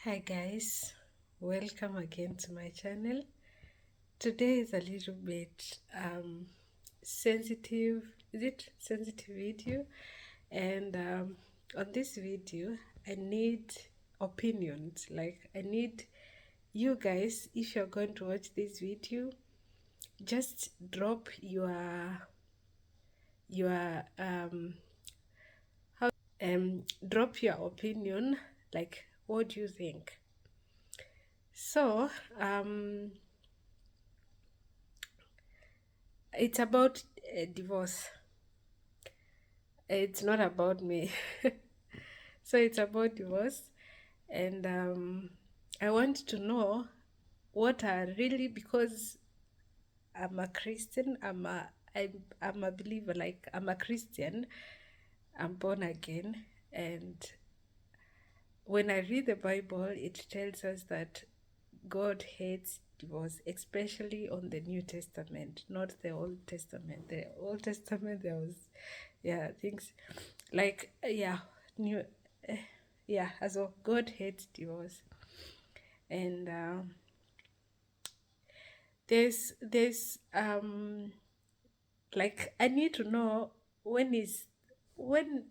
Hi guys, welcome again to my channel. Today is a little bit sensitive, is it sensitive video? And on this video, I need opinions. Like I need you guys, if you're going to watch this video, just drop your how drop your opinion. Like what do you think? So it's about divorce. It's not about me. So it's about divorce, and I want to know what are really, because I'm a Christian. I'm a believer. Like I'm a Christian. I'm born again, and when I read the Bible, it tells us that God hates divorce, especially on the New Testament, not the Old Testament. The Old Testament, there was, yeah, things like, yeah, new, yeah, also God hates divorce. And there's like I need to know when is when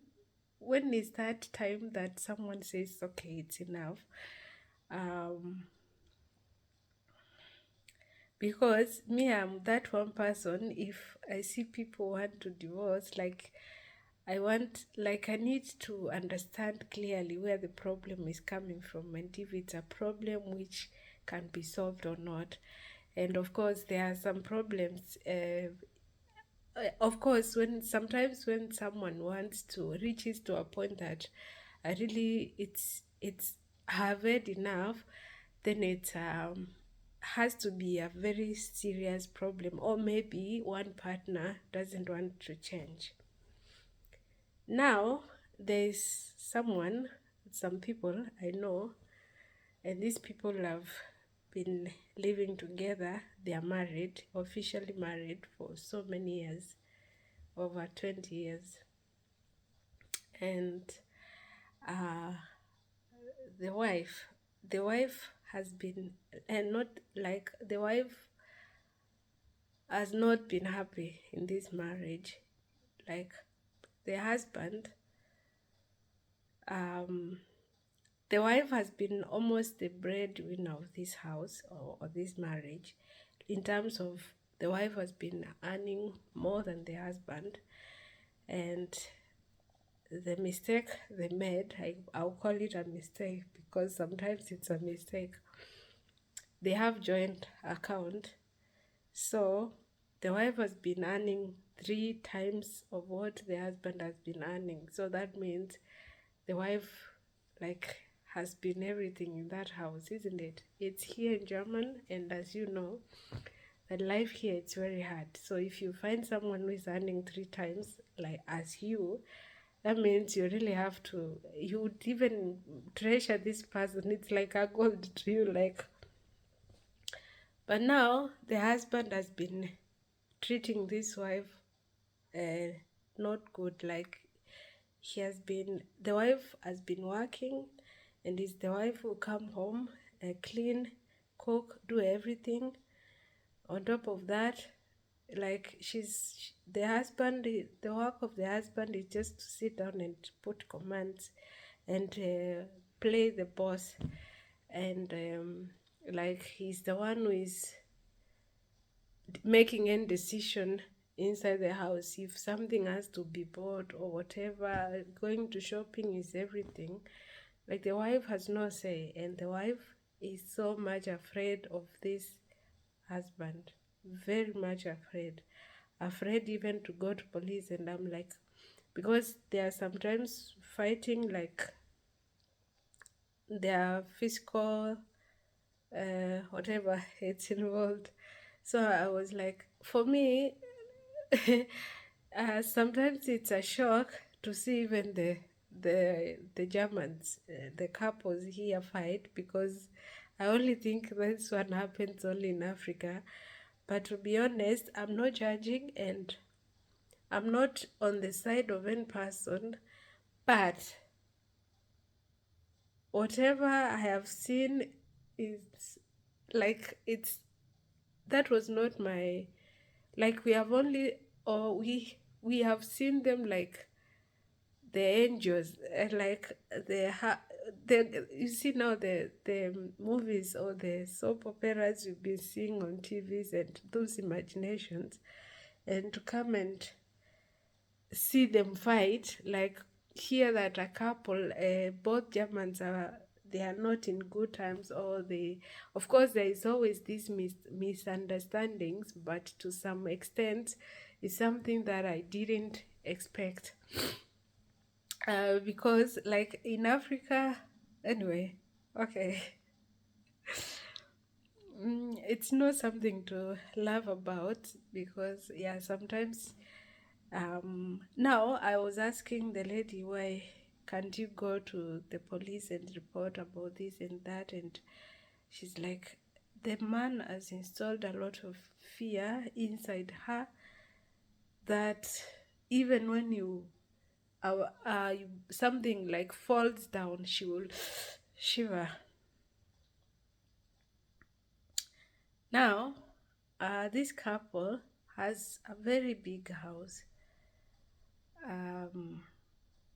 when is that time that someone says okay, it's enough. um because me, I'm that one person. If I see people want to divorce, like I need to understand clearly where the problem is coming from and if it's a problem which can be solved or not. And of course there are some problems, of course, when sometimes when someone wants to reaches to a point that I really it's have had enough, then it has to be a very serious problem, or maybe one partner doesn't want to change. Now there's some people I know, and these people have been living together. They are married, officially married for so many years, over 20 years. And uh, the wife, the wife has been, and not like the wife has not been happy in this marriage. Like the husband, um, the wife has been almost the breadwinner of this house, or this marriage, in terms of the wife has been earning more than the husband. And the mistake they made, I'll call it a mistake because sometimes it's a mistake. They have joint account, so the wife has been earning 3 times of what the husband has been earning. So that means the wife, like, has been everything in that house, isn't it? It's here in German, and as you know, the life here, it's very hard. So if you find someone who is earning 3 times like as you, that means you really have to, you would even treasure this person. It's like a gold to you, like. But now the husband has been treating this wife uh, not good. Like the wife has been working, and it's the wife who come home, clean, cook, do everything. On top of that, like the work of the husband is just to sit down and put commands and play the boss. And like he's the one who is making any decision inside the house. If something has to be bought or whatever, going to shopping is everything. Like the wife has no say, and the wife is so much afraid of this husband, very much afraid even to go to police. And I'm like, because they are sometimes fighting, like their physical whatever it's involved. So I was like, for me, sometimes it's a shock to see even the Germans, the couples here fight, because I only think this one happens only in Africa. But to be honest, I'm not judging, and I'm not on the side of any person. But whatever I have seen is like it's that was not my, like we have only, or we have seen them like the angels, and like the you see now the movies or the soap operas you've been seeing on TVs and those imaginations, and to come and see them fight, like hear that a couple, both Germans are, they are not in good times, or they, of course there is always these misunderstandings, but to some extent it's something that I didn't expect, because like in Africa, anyway, okay. It's not something to laugh about, because yeah, sometimes now I was asking the lady, why can't you go to the police and report about this and that? And she's like, the man has installed a lot of fear inside her, that even when something like falls down, she will shiver. Now, this couple has a very big house. Um,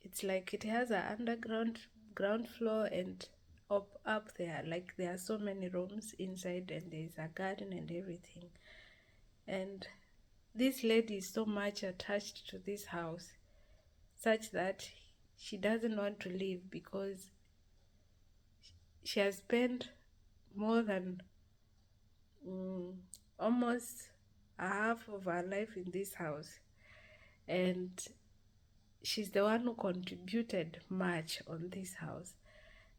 it's like it has an underground ground floor and up there. Like there are so many rooms inside, and there is a garden and everything. And this lady is so much attached to this house, such that she doesn't want to leave, because she has spent more than almost a half of her life in this house, and she's the one who contributed much on this house.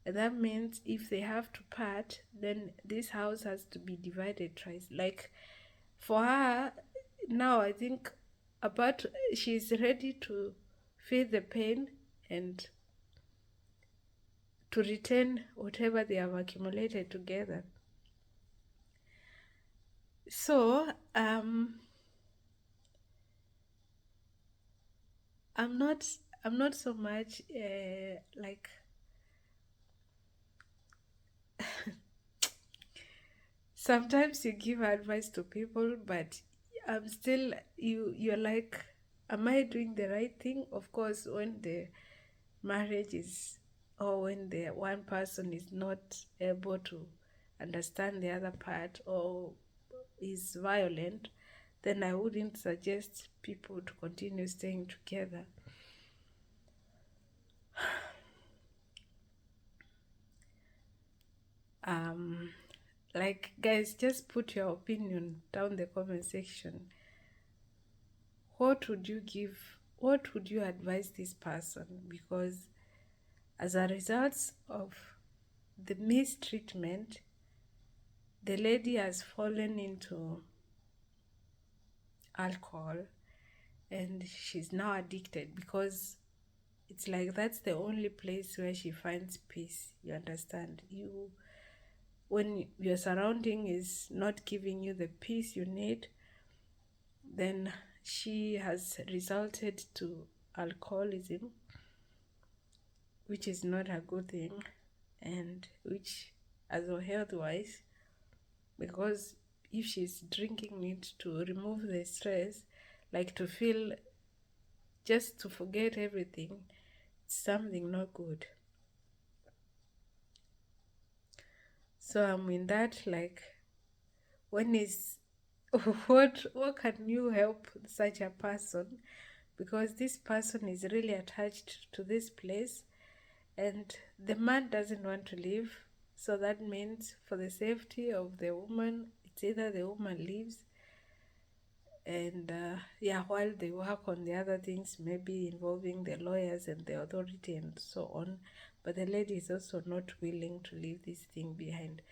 And that means if they have to part, then this house has to be divided twice. Like for her, now I think about, she's ready to feel the pain and to return whatever they have accumulated together. So I'm not I'm not so much like sometimes you give advice to people, but I'm still, you're like, am I doing the right thing? Of course, when the marriage is, or when the one person is not able to understand the other part, or is violent, then I wouldn't suggest people to continue staying together. um like, guys, just put your opinion down the comment section. What would you advise this person? Because as a result of the mistreatment, the lady has fallen into alcohol, and she's now addicted, because it's like that's the only place where she finds peace. You understand? When your surrounding is not giving you the peace you need, then she has resulted to alcoholism, which is not a good thing, and which, as a health wise, because if she's drinking it to remove the stress, like to feel, just to forget everything, it's something not good. So I'm in that, like, when is what can you help such a person, because this person is really attached to this place, and the man doesn't want to leave. So that means, for the safety of the woman, it's either the woman leaves, and yeah, while they work on the other things, maybe involving the lawyers and the authority and so on, but the lady is also not willing to leave this thing behind.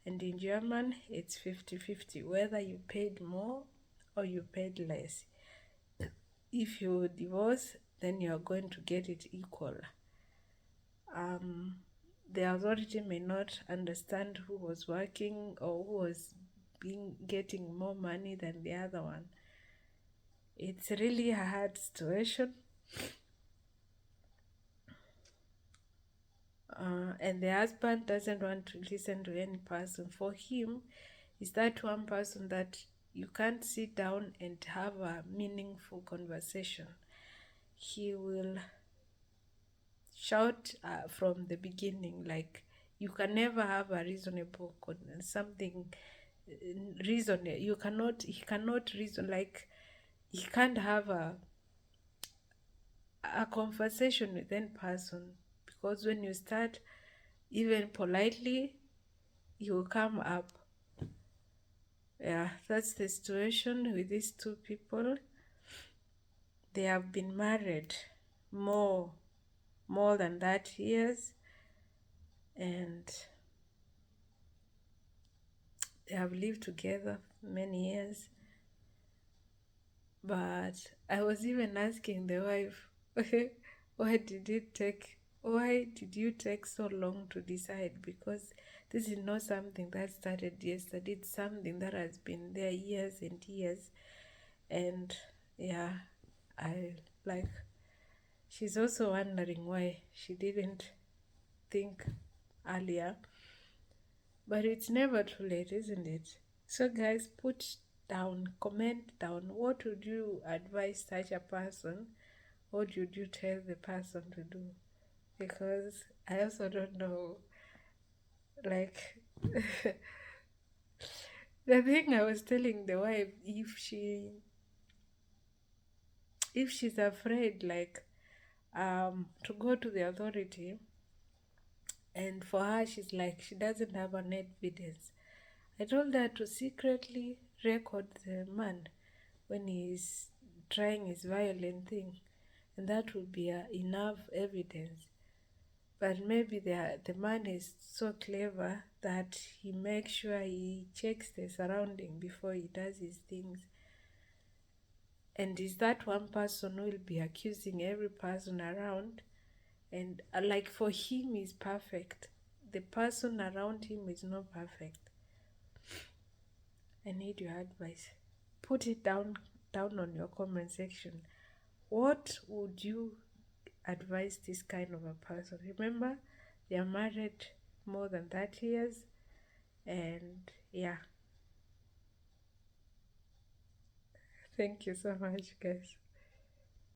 And in German, it's 50-50, whether you paid more or you paid less. If you divorce, then you are going to get it equal. The authority may not understand who was working or who was getting more money than the other one. It's really a hard situation. and the husband doesn't want to listen to any person. For him, is that one person that you can't sit down and have a meaningful conversation. He will shout from the beginning, like you can never have a reasonable something reason. He cannot reason, like he can't have a conversation with any person, because when you start even politely, he will come up. Yeah, that's the situation with these two people. They have been married more than that years, and they have lived together many years. But I was even asking the wife, why did you take so long to decide? Because this is not something that started yesterday. It's something that has been there years and years. And yeah, I like, she's also wondering why she didn't think earlier. But it's never too late, isn't it? So guys, put down, comment down, what would you advise such a person? What would you tell the person to do? Because I also don't know, like, the thing I was telling the wife, if she's afraid, like, to go to the authority, and for her she's like, she doesn't have an evidence. I told her to secretly record the man when he's trying his violent thing, and that would be enough evidence. But maybe the man is so clever that he makes sure he checks the surrounding before he does his things. And is that one person who will be accusing every person around? And like, for him is perfect. The person around him is not perfect. I need your advice. Put it down on your comment section. What would you advise this kind of a person? Remember, they are married more than 30 years, and yeah. Thank you so much, guys.